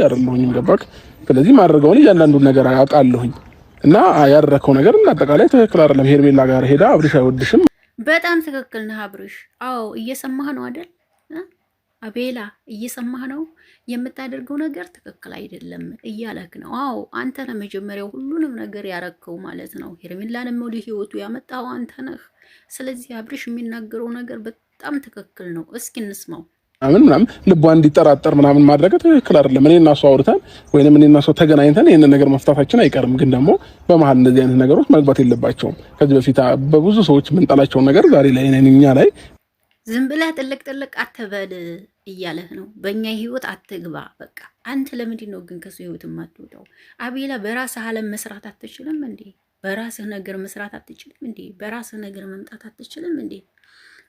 አይደለሁኝም ገባክ? ስለዚህ ማድረገውን እያንዳንዱን ነገር አውቃለሁኝ እና ያደረከው ነገር አጠቃላይ ትክክል አይደለም። ሄርሜላ ጋር ሄዳ አብርሽ አይወድሽም። በጣም ትክክል ነህ አብርሽ። አዎ እየሰማህ ነው አይደል? አቤላ እየሰማህ ነው። የምታደርገው ነገር ትክክል አይደለም እያለክ ነው። አዎ አንተ ነህ መጀመሪያው ሁሉንም ነገር ያረከው ማለት ነው። ሄርሜላንም ወደ ህይወቱ ያመጣው አንተ ነህ። ስለዚህ አብርሽ የሚናገረው ነገር በጣም ትክክል ነው። እስኪ እንስማው። ምናምን ልቧ እንዲጠራጠር ምናምን ማድረግ ትክክል አይደለም። እኔ እና እሷ አውርተን ወይንም እኔ እና እሷ ተገናኝተን ይሄንን ነገር መፍታታችን አይቀርም። ግን ደግሞ በመሀል እንደዚህ አይነት ነገሮች መግባት የለባቸውም። ከዚህ በፊት በብዙ ሰዎች የምንጠላቸውን ነገር ዛሬ ላይ እኛ ላይ ዝም ብለህ ጥልቅ ጥልቅ አትበል እያለህ ነው። በእኛ ህይወት አትግባ። በቃ አንተ ለምንድን ነው ግን ከሱ ህይወት የማትወጣው? አቤላ በራስህ ዓለም መስራት አትችልም እንዴ? በራስህ ነገር መስራት አትችልም እንዴ? በራስህ ነገር መምጣት አትችልም እንዴ?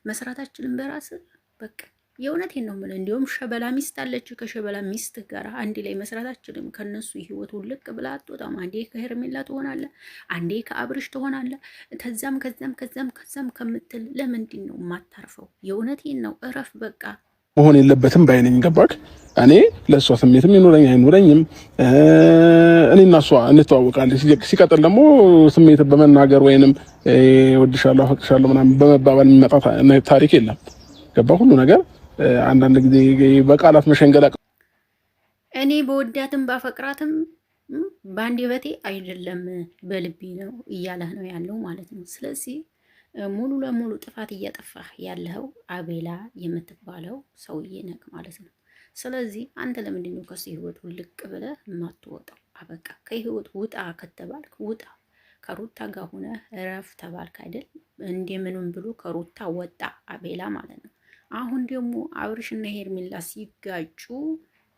መስራት አትችልም በራስህ በቃ የእውነቴን ነው የምልህ። እንዲሁም ሸበላ ሚስት አለች። ከሸበላ ሚስት ጋር አንድ ላይ መስራት አትችልም። ከነሱ ህይወት ውልቅ ብላ አትወጣም። አንዴ ከሄርሜላ ትሆናለህ፣ አንዴ ከአብርሽ ትሆናለህ። ከዛም ከምትል ለምንድን ነው የማታርፈው? የእውነቴን ነው እረፍ በቃ። መሆን የለበትም ባይነኝ ገባክ? እኔ ለእሷ ስሜትም ይኖረኝ አይኖረኝም እኔ እና እሷ እንተዋወቃለን። ሲቀጥል ደግሞ ስሜት በመናገር ወይንም ወድሻለሁ፣ አፈቅርሻለሁ ምናምን በመባባል የሚመጣ ታሪክ የለም። ገባ? ሁሉ ነገር አንዳንድ ጊዜ በቃላት መሸንገላ እኔ በወዳትም ባፈቅራትም በአንደበቴ አይደለም በልቤ ነው እያለህ ነው ያለው ማለት ነው። ስለዚህ ሙሉ ለሙሉ ጥፋት እያጠፋህ ያለው አቤላ የምትባለው ሰውዬ ነህ ማለት ነው። ስለዚህ አንተ ለምንድን ነው ከሱ ህይወት ውልቅ ብለህ የማትወጣው? አበቃ። ከህይወት ውጣ ከተባልክ ውጣ። ከሩታ ጋር ሆነ እረፍ ተባልክ አይደል? እንደምንም ብሎ ከሩታ ወጣ አቤላ ማለት ነው። አሁን ደግሞ አብርሽና ሄርሜላ ሲጋጩ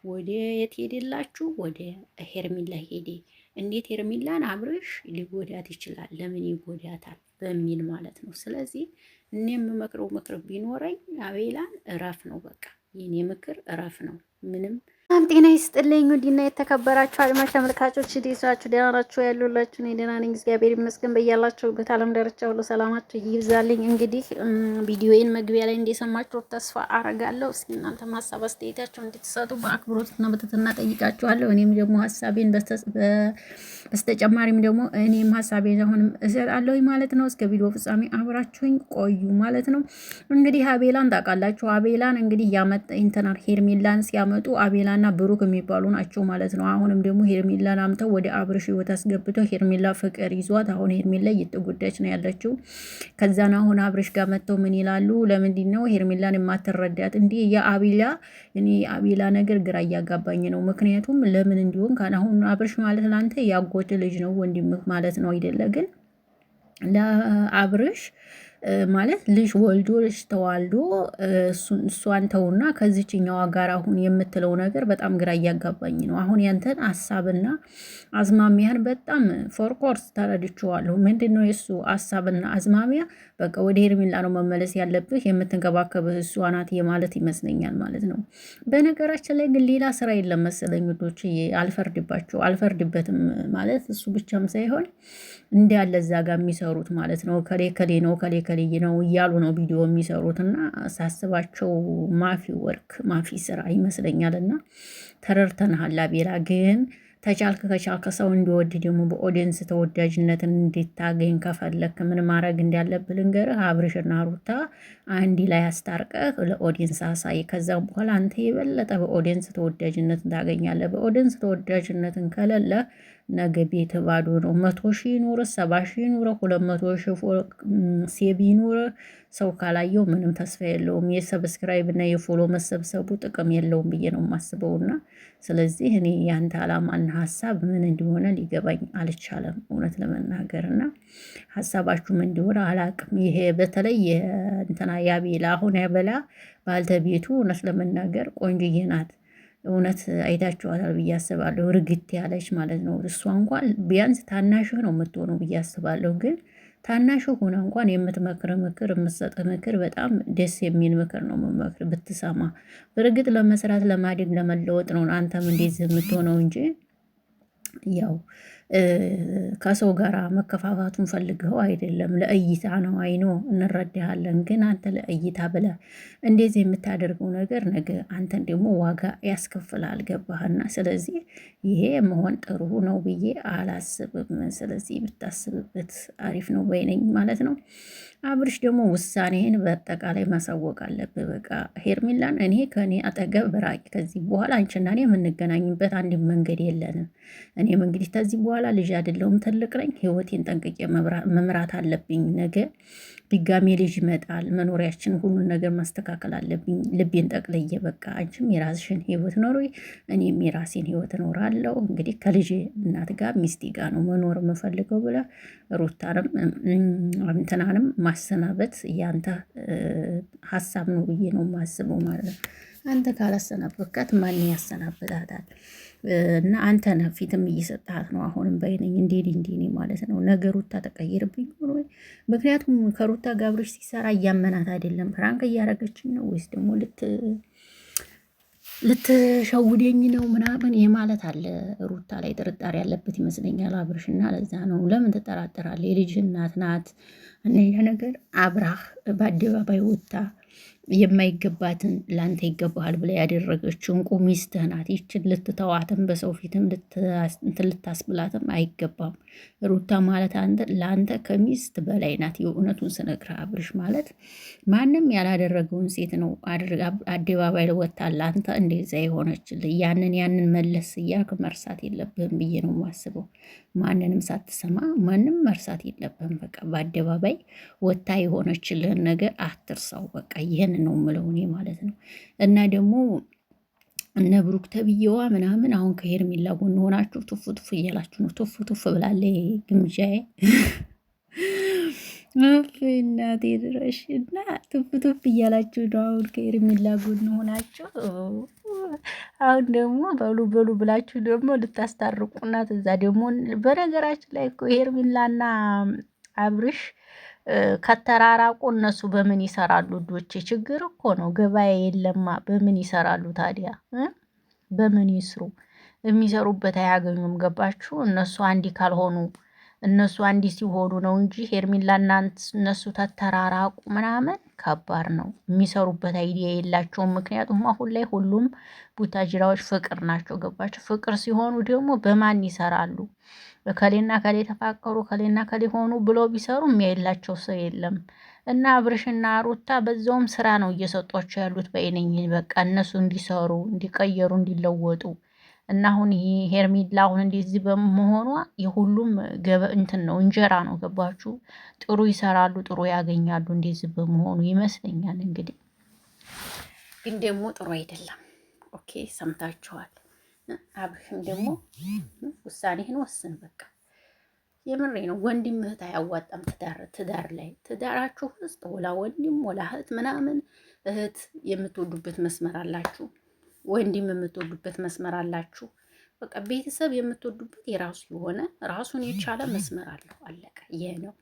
ወደ የት ሄደላችሁ? ወደ ሄርሜላ ሄደ። እንዴት ሄርሜላን አብርሽ ሊጎዳት ይችላል? ለምን ይጎዳታል? በሚል ማለት ነው። ስለዚህ እኔ የምመክረው ምክር ቢኖረኝ አቤላን እረፍ ነው በቃ። የኔ ምክር እረፍ ነው። ምንም ጤና ይስጥልኝ። ውድና የተከበራችሁ አድማጭ ተመልካቾች እንዴት ናችሁ? ደህና ናችሁ? ያሉላችሁ እኔ ደህና ነኝ፣ እግዚአብሔር ይመስገን። በያላችሁበት ዓለም ዳርቻ ሁሉ ሰላማችሁ ይብዛልኝ። እንግዲህ ቪዲዮዬን መግቢያ ላይ እንደሰማችሁ ተስፋ አረጋለሁ። እስኪ እናንተ ሀሳብ አስተያየታችሁን እንድትሰጡ በአክብሮትና በትህትና ጠይቃችኋለሁ። እኔም ደግሞ ሀሳቤን በስተጨማሪም ደግሞ እኔም ሀሳቤን አሁንም እሰጣለሁ ማለት ነው። እስከ ቪዲዮ ፍጻሜ አብራችሁኝ ቆዩ ማለት ነው። እንግዲህ አቤላን ታውቃላችሁ። አቤላን እንግዲህ ያመጣ ኢንተርኔት ሄርሜላን ሲያመጡ አቤላን እና ብሩክ የሚባሉ ናቸው ማለት ነው። አሁንም ደግሞ ሄርሜላን አምተው ወደ አብርሽ ህይወት አስገብተው ሄርሜላ ፍቅር ይዟት አሁን ሄርሜላ እየተጎዳች ነው ያለችው። ከዛን አሁን አብርሽ ጋር መጥተው ምን ይላሉ? ለምንድን ነው ሄርሜላን የማትረዳት? እንዲህ የአቤላ ነገር ግራ እያጋባኝ ነው። ምክንያቱም ለምን እንዲሆን ካን አሁን አብርሽ ማለት ላንተ ያጎት ልጅ ነው ወንድምህ ማለት ነው አይደለ? ግን ለአብርሽ ማለት ልጅ ወልዶ ልጅ ተዋልዶ እሷን ተውና ከዚችኛዋ ጋር አሁን የምትለው ነገር በጣም ግራ እያጋባኝ ነው። አሁን ያንተን ሀሳብና አዝማሚያን በጣም ፎርኮርስ ተረድቼዋለሁ። ምንድን ነው የእሱ ሀሳብና አዝማሚያ? በቃ ወደ ሄርሜላ ነው መመለስ ያለብህ፣ የምትንከባከብህ እሷ ናት የማለት ይመስለኛል ማለት ነው። በነገራችን ላይ ግን ሌላ ስራ የለም መሰለኝ ውዶች፣ አልፈርድበትም ማለት እሱ ብቻም ሳይሆን እንዳለ እዛ ጋር የሚሰሩት ማለት ነው። ከሌ ነው ከሌ ነው እያሉ ነው ቪዲዮ የሚሰሩት እና ሳስባቸው ማፊ ስራ ይመስለኛል። እና ተረድተንሃል አቤላ። ግን ከቻልክ ሰው እንዲወድ ደግሞ በኦዲየንስ ተወዳጅነትን እንዲታገኝ ከፈለክ ምን ማድረግ እንዳለብህ ልንገርህ። አብርሽና ሩታ አንዲ ላይ አስታርቀህ ለኦዲየንስ አሳይ። ከዛም በኋላ አንተ የበለጠ በኦዲየንስ ተወዳጅነትን ታገኛለህ። በኦዲየንስ ተወዳጅነትን ከሌለ ነገ ቤት ባዶ ነው። 100 ሺህ ኑር፣ 70 ሺህ ኑር፣ 200 ሺህ ሴቢ ኑር፣ ሰው ካላየው ምንም ተስፋ የለውም። የሰብስክራይብ እና የፎሎ መሰብሰቡ ጥቅም የለውም ብዬ ነው የማስበውና ስለዚህ እኔ ያንተ አላማና ሀሳብ ምን እንደሆነ ሊገባኝ አልቻለም እውነት ለመናገር እና ሀሳባችሁ ምን እንደሆነ አላቅም። ይሄ በተለይ እንትና ያቤላ አሁን ያበላ ባልተቤቱ እውነት ለመናገር ቆንጆዬ ናት። እውነት አይታችኋታል ብዬ አስባለሁ። ርግት ያለች ማለት ነው። እሷ እንኳን ቢያንስ ታናሽህ ነው የምትሆነው ብዬ አስባለሁ። ግን ታናሽህ ሆነ እንኳን የምትመክር ምክር የምትሰጥ ምክር በጣም ደስ የሚል ምክር ነው የምመክር ብትሰማ። በእርግጥ ለመስራት ለማደግ ለመለወጥ ነው አንተም እንደዚህ የምትሆነው እንጂ ያው ከሰው ጋር መከፋፋቱን ፈልገው አይደለም፣ ለእይታ ነው። አይኖ እንረዳሃለን። ግን አንተ ለእይታ ብለህ እንደዚህ የምታደርገው ነገር ነገ አንተን ደግሞ ዋጋ ያስከፍላል። ገባህና? ስለዚህ ይሄ መሆን ጥሩ ነው ብዬ አላስብም። ስለዚህ ብታስብበት አሪፍ ነው በይነኝ ማለት ነው። አብርሽ ደግሞ ውሳኔህን በአጠቃላይ ማሳወቅ አለብህ። በቃ ሄርሜላን እኔ ከእኔ አጠገብ ብራቂ። ከዚህ በኋላ አንቺና እኔ የምንገናኝበት አንድ መንገድ የለንም። እኔም እንግዲህ ከዚህ በኋላ ልጅ አይደለሁም፣ ትልቅ ነኝ። ህይወቴን ጠንቅቄ መምራት አለብኝ። ነገ ድጋሜ ልጅ ይመጣል። መኖሪያችን ሁሉን ነገር ማስተካከል አለብኝ። ልቤን ጠቅልዬ በቃ አንቺም የራስሽን ህይወት ኖሮ እኔም የራሴን ህይወት እኖራለሁ። እንግዲህ ከልጅ እናት ጋር ሚስቴ ጋር ነው መኖር የምፈልገው ብለ ሩታንም እንትናንም ማሰናበት ያንተ ሀሳብ ነው ብዬ ነው የማስበው ማለት ነው። አንተ ካላሰናበትካት ማን ያሰናብታታል? እና አንተ ነህ ፊትም እየሰጣት ነው። አሁንም በይነኝ እንዴ ማለት ነው። ነገ ሩታ ተቀይርብኝ ሆኖ ምክንያቱም ከሩታ ጋር አብርሽ ሲሰራ እያመናት አይደለም። ፕራንክ እያረገችኝ ነው ወይስ ደግሞ ልትሸውደኝ ነው ምናምን ማለት አለ። ሩታ ላይ ጥርጣሬ ያለበት ይመስለኛል አብርሽና ለዛ ነው። ለምን ትጠራጠራለህ? የልጅ እናት ናት። እነኛ ነገር አብራህ በአደባባይ ወጣ የማይገባትን ለአንተ ይገባሃል ብላ ያደረገችው እንቁ ሚስትህ ናት። ይችን ልትተዋትም በሰው ፊትም ልታስብላትም አይገባም። ሩታ ማለት ለአንተ ከሚስት በላይ ናት። የእውነቱን ስነግርህ አብርሽ ማለት ማንም ያላደረገውን ሴት ነው አደባባይ ወጥታ ለአንተ እንደዛ የሆነችልህ። ያንን መለስ እያልክ መርሳት የለብህም ብዬ ነው የማስበው። ማንንም ሳትሰማ ማንም መርሳት የለብህም። በቃ በአደባባይ ወጥታ የሆነችልህን ነገር አትርሳው። በቃ ይህን ነው የምለው እኔ ማለት ነው። እና ደግሞ እነ ብሩክ ተብዬዋ ምናምን አሁን ከሄርሜላ ጎን ሆናችሁ ቱፍ ቱፍ እያላችሁ ነው። ቱፍ ቱፍ ብላለ ግምጃዬ እናቴ ድረሽ እና ቱፍ ቱፍ እያላችሁ ነው። አሁን ከሄርሜላ ጎን ሆናችሁ አሁን ደግሞ በሉ ብላችሁ ደግሞ ልታስታርቁናት እዛ ደግሞ በነገራችን ላይ እኮ ሄርሜላና አብርሽ ከተራራቁ እነሱ በምን ይሰራሉ? ዶቼ ችግር እኮ ነው። ገበያ የለማ በምን ይሰራሉ ታዲያ? በምን ይስሩ? የሚሰሩበት አያገኙም። ገባችሁ? እነሱ አንዲ ካልሆኑ እነሱ አንዲ ሲሆኑ ነው እንጂ ሄርሜላና እነሱ ተተራራቁ ምናምን ከባድ ነው። የሚሰሩበት አይዲያ የላቸውም። ምክንያቱም አሁን ላይ ሁሉም ቡታጅራዎች ፍቅር ናቸው። ገባችሁ? ፍቅር ሲሆኑ ደግሞ በማን ይሰራሉ? ከሌና ከሌ ተፋቀሩ ከሌና ከሌ ሆኑ ብለው ቢሰሩ የሚያይላቸው ሰው የለም። እና አብርሽና ሩታ በዛውም ስራ ነው እየሰጧቸው ያሉት በእነኝ በቃ እነሱ እንዲሰሩ እንዲቀየሩ እንዲለወጡ እና አሁን ይሄ ሄርሜላ አሁን እንደዚህ በመሆኗ የሁሉም እንትን ነው እንጀራ ነው። ገባችሁ? ጥሩ ይሰራሉ፣ ጥሩ ያገኛሉ። እንደዚህ በመሆኑ ይመስለኛል። እንግዲህ ግን ደግሞ ጥሩ አይደለም። ኦኬ ሰምታችኋል። አብርሽም ደግሞ ውሳኔህን ወስን። በቃ የምሬ ነው። ወንድም እህት አያዋጣም። ትዳር ላይ ትዳራችሁ ውስጥ ወላ ወንድም ወላ እህት ምናምን እህት የምትወዱበት መስመር አላችሁ፣ ወንድም የምትወዱበት መስመር አላችሁ። በቃ ቤተሰብ የምትወዱበት የራሱ የሆነ ራሱን የቻለ መስመር አለው። አለቀ። ይሄ ነው።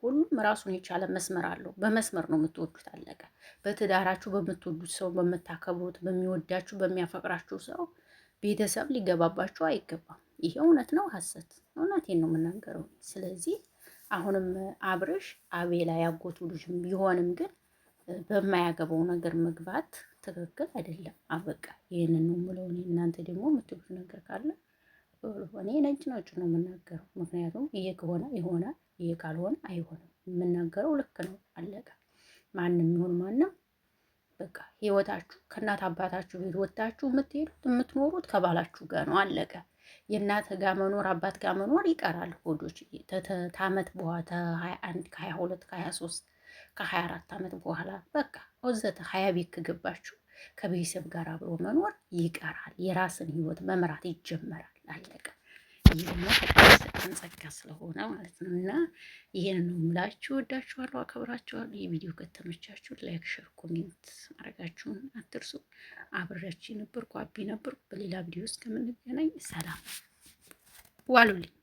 ሁሉም ራሱን የቻለ መስመር አለው። በመስመር ነው የምትወዱት። አለቀ። በትዳራችሁ በምትወዱት ሰው፣ በምታከብሩት፣ በሚወዳችሁ፣ በሚያፈቅራችሁ ሰው ቤተሰብ ሊገባባችሁ አይገባም። ይሄ እውነት ነው ሐሰት? እውነቴን ነው የምናገረው። ስለዚህ አሁንም አብርሽ አቤላ ያጎቱ ልጅ ቢሆንም ግን በማያገባው ነገር መግባት ትክክል አይደለም። አበቃ። ይህንን ነው የምለው እኔ። እናንተ ደግሞ የምትሉት ነገር ካለ እኔ ነጭ ነው የምናገረው። ምክንያቱም ይሄ ከሆነ ይሆናል፣ ይሄ ካልሆነ አይሆንም። የምናገረው ልክ ነው። አለቀ። ማንም ይሁን ማንም በቃ ህይወታችሁ ከእናት አባታችሁ ቤት ወጣችሁ የምትሄዱት የምትኖሩት ከባላችሁ ጋር ነው። አለቀ። የእናት ጋር መኖር አባት ጋር መኖር ይቀራል። ሆዶች ታመት በኋላ ከ21 ከ22 ከ23 ከ24 ዓመት በኋላ በቃ ወዘተ 20 ቤት ከገባችሁ ከቤተሰብ ጋር አብሮ መኖር ይቀራል። የራስን ህይወት መምራት ይጀመራል። አለቀ። ይህ ደግሞ ፈጣን ጸጋ ስለሆነ ማለት ነው። እና ይሄን ነው የምላችሁ። ወዳችኋለሁ፣ አከብራችኋለሁ። ይህ ቪዲዮ ከተመቻችሁ ላይክ፣ ሼር፣ ኮሜንት ማድረጋችሁን አትርሱ። አብሬያችሁ ነበርኩ፣ አቢ ነበርኩ። በሌላ ቪዲዮ እስከምንገናኝ ሰላም ዋሉልኝ።